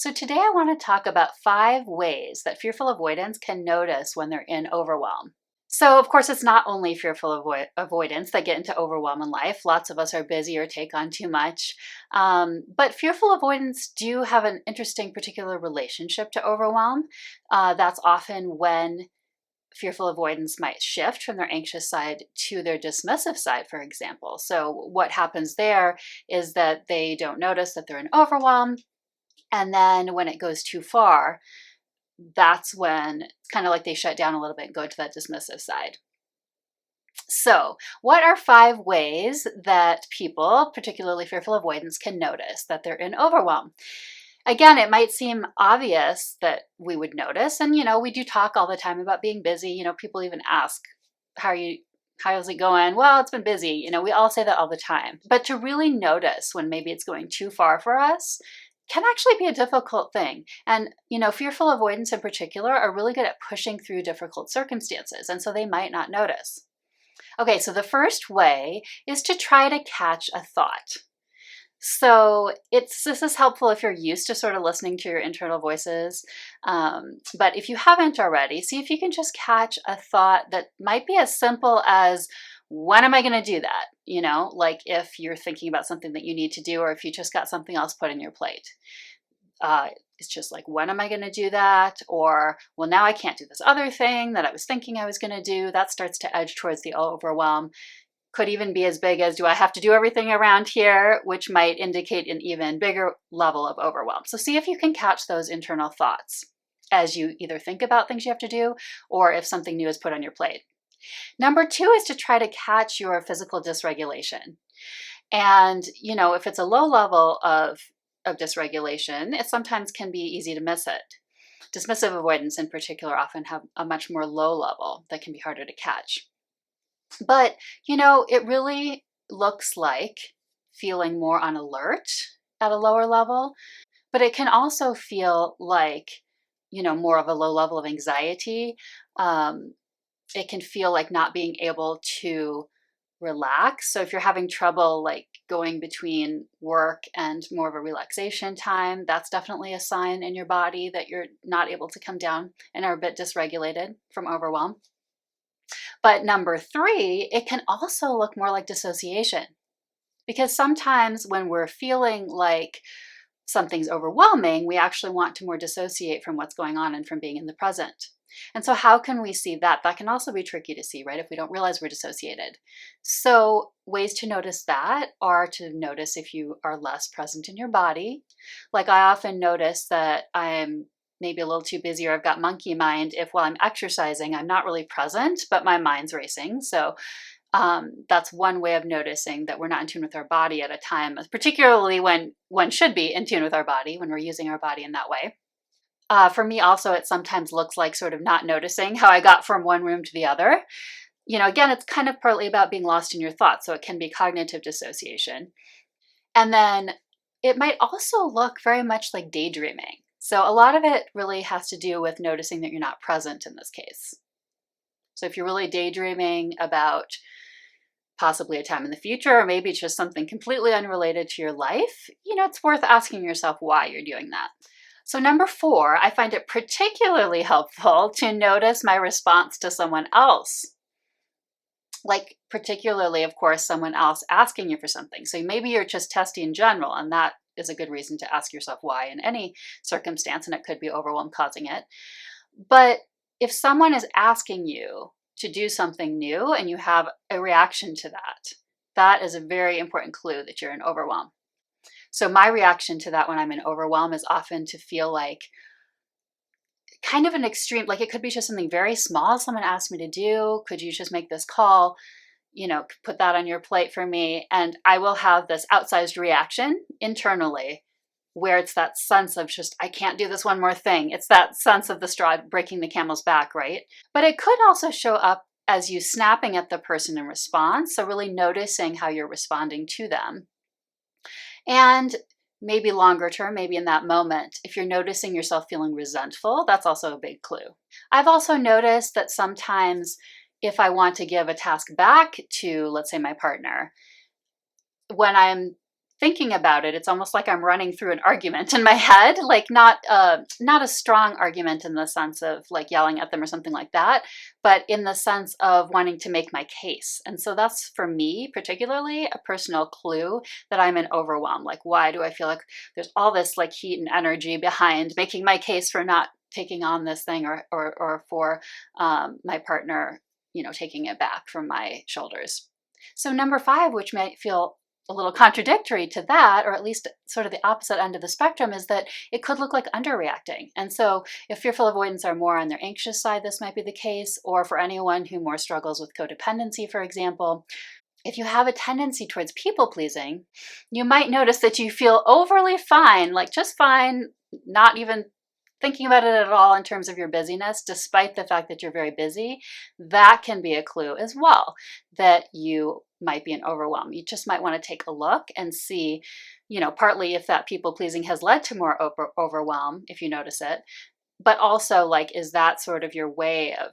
So today I want to talk about 5 ways that fearful avoidants can notice when they're in overwhelm. So of course, it's not only fearful avoidants that get into overwhelm in life. Lots of us are busy or take on too much. But fearful avoidants do have an interesting particular relationship to overwhelm. That's often when fearful avoidants might shift from their anxious side to their dismissive side, for example. So what happens there is that they don't notice that they're in overwhelm. And then when it goes too far, that's when it's kind of like they shut down a little bit and go to that dismissive side. So, what are 5 ways that people, particularly fearful avoidants, can notice that they're in overwhelm? Again, it might seem obvious that we would notice, and we do talk all the time about being busy. People even ask, how's it going? Well, it's been busy. We all say that all the time. But to really notice when maybe it's going too far for us can actually be a difficult thing. And, fearful avoidants in particular are really good at pushing through difficult circumstances, and so they might not notice. Okay, so the first way is to try to catch a thought. So this is helpful if you're used to sort of listening to your internal voices. But if you haven't already, see if you can just catch a thought that might be as simple as, when am I going to do that? Like if you're thinking about something that you need to do, or if you just got something else put in your plate. It's just like, when am I going to do that? Or, well, now I can't do this other thing that I was thinking I was going to do. That starts to edge towards the overwhelm. Could even be as big as, do I have to do everything around here? Which might indicate an even bigger level of overwhelm. So see if you can catch those internal thoughts as you either think about things you have to do, or if something new is put on your plate. Number 2 is to try to catch your physical dysregulation. And, if it's a low level of dysregulation, it sometimes can be easy to miss it. Dismissive avoidants in particular often have a much more low level that can be harder to catch. But, it really looks like feeling more on alert at a lower level, but it can also feel like, more of a low level of anxiety. It can feel like not being able to relax. So if you're having trouble like going between work and more of a relaxation time, that's definitely a sign in your body that you're not able to come down and are a bit dysregulated from overwhelm. But number 3, it can also look more like dissociation, because sometimes when we're feeling like something's overwhelming, we actually want to more dissociate from what's going on and from being in the present. And so how can we see that? That can also be tricky to see, right? If we don't realize we're dissociated. So ways to notice that are to notice if you are less present in your body. Like I often notice that I'm maybe a little too busy, or I've got monkey mind if while I'm exercising, I'm not really present, but my mind's racing. So that's one way of noticing that we're not in tune with our body at a time, particularly when one should be in tune with our body, when we're using our body in that way. For me also, it sometimes looks like sort of not noticing how I got from one room to the other. Again, it's kind of partly about being lost in your thoughts, so it can be cognitive dissociation. And then it might also look very much like daydreaming. So a lot of it really has to do with noticing that you're not present in this case. So if you're really daydreaming about possibly a time in the future, or maybe it's just something completely unrelated to your life, it's worth asking yourself why you're doing that. So number 4, I find it particularly helpful to notice my response to someone else. Like particularly, of course, someone else asking you for something. So maybe you're just testy in general, and that is a good reason to ask yourself why in any circumstance, and it could be overwhelm causing it. But if someone is asking you to do something new and you have a reaction to that, that is a very important clue that you're in overwhelm. So my reaction to that when I'm in overwhelm is often to feel like kind of an extreme, like it could be just something very small someone asked me to do. Could you just make this call? Put that on your plate for me. And I will have this outsized reaction internally where it's that sense of just, I can't do this one more thing. It's that sense of the straw breaking the camel's back, right? But it could also show up as you snapping at the person in response. So really noticing how you're responding to them. And maybe longer term, maybe in that moment, if you're noticing yourself feeling resentful, that's also a big clue. I've also noticed that sometimes if I want to give a task back to, let's say, my partner, when I'm thinking about it, it's almost like I'm running through an argument in my head, like not a strong argument in the sense of like yelling at them or something like that, but in the sense of wanting to make my case. And so that's, for me particularly, a personal clue that I'm in overwhelm. Like, why do I feel like there's all this like heat and energy behind making my case for not taking on this thing, or for my partner, taking it back from my shoulders. So number 5, which might feel a little contradictory to that, or at least sort of the opposite end of the spectrum, is that it could look like underreacting. And so if fearful avoidants are more on their anxious side, this might be the case, or for anyone who more struggles with codependency, for example. If you have a tendency towards people pleasing, you might notice that you feel overly fine, like just fine, not even thinking about it at all in terms of your busyness, despite the fact that you're very busy. That can be a clue as well that you might be in overwhelm. You just might want to take a look and see, partly if that people pleasing has led to more overwhelm, if you notice it, but also like, is that sort of your way of,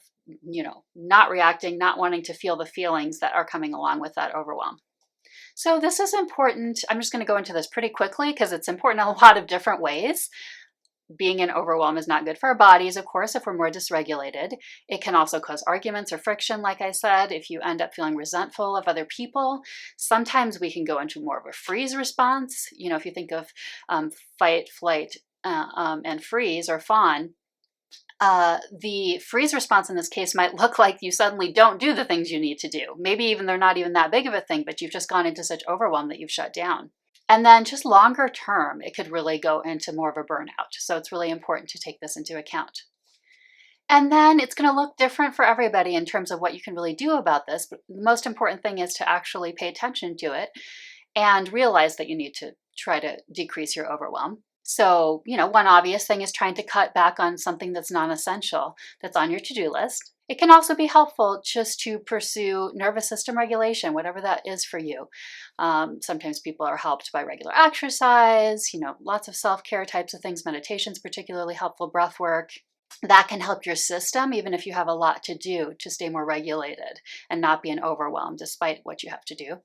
not reacting, not wanting to feel the feelings that are coming along with that overwhelm. So this is important. I'm just going to go into this pretty quickly because it's important in a lot of different ways. Being in overwhelm is not good for our bodies, of course, if we're more dysregulated. It can also cause arguments or friction, like I said, if you end up feeling resentful of other people. Sometimes we can go into more of a freeze response. If you think of fight, flight, and freeze, or fawn, the freeze response in this case might look like you suddenly don't do the things you need to do. Maybe even they're not even that big of a thing, but you've just gone into such overwhelm that you've shut down. And then just longer term, it could really go into more of a burnout. So it's really important to take this into account. And then it's going to look different for everybody in terms of what you can really do about this. But the most important thing is to actually pay attention to it and realize that you need to try to decrease your overwhelm. So, one obvious thing is trying to cut back on something that's non-essential, that's on your to-do list. It can also be helpful just to pursue nervous system regulation, whatever that is for you. Sometimes people are helped by regular exercise, lots of self-care types of things. Meditation is particularly helpful, breath work. That can help your system, even if you have a lot to do, to stay more regulated and not be in overwhelm despite what you have to do.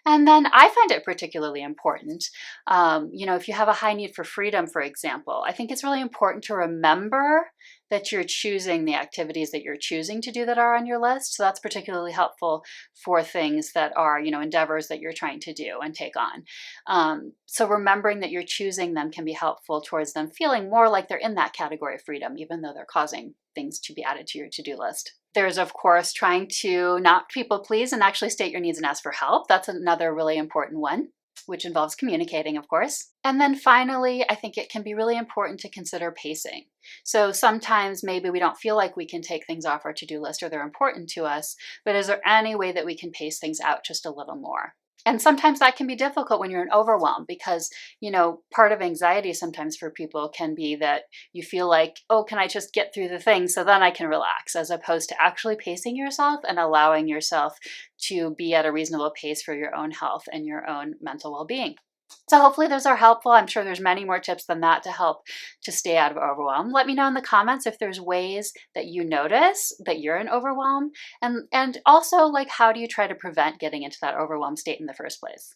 And then I find it particularly important, if you have a high need for freedom, for example, I think it's really important to remember that you're choosing the activities that you're choosing to do that are on your list. So that's particularly helpful for things that are, endeavors that you're trying to do and take on. So remembering that you're choosing them can be helpful towards them feeling more like they're in that category of freedom, even though they're causing things to be added to your to-do list. There's, of course, trying to not people please and actually state your needs and ask for help. That's another really important one, which involves communicating, of course. And then finally, I think it can be really important to consider pacing. So sometimes maybe we don't feel like we can take things off our to-do list or they're important to us, but is there any way that we can pace things out just a little more? And sometimes that can be difficult when you're in overwhelm because, part of anxiety sometimes for people can be that you feel like, oh, can I just get through the thing so then I can relax, as opposed to actually pacing yourself and allowing yourself to be at a reasonable pace for your own health and your own mental well-being. So hopefully those are helpful. I'm sure there's many more tips than that to help to stay out of overwhelm. Let me know in the comments if there's ways that you notice that you're in overwhelm, and also like, how do you try to prevent getting into that overwhelm state in the first place?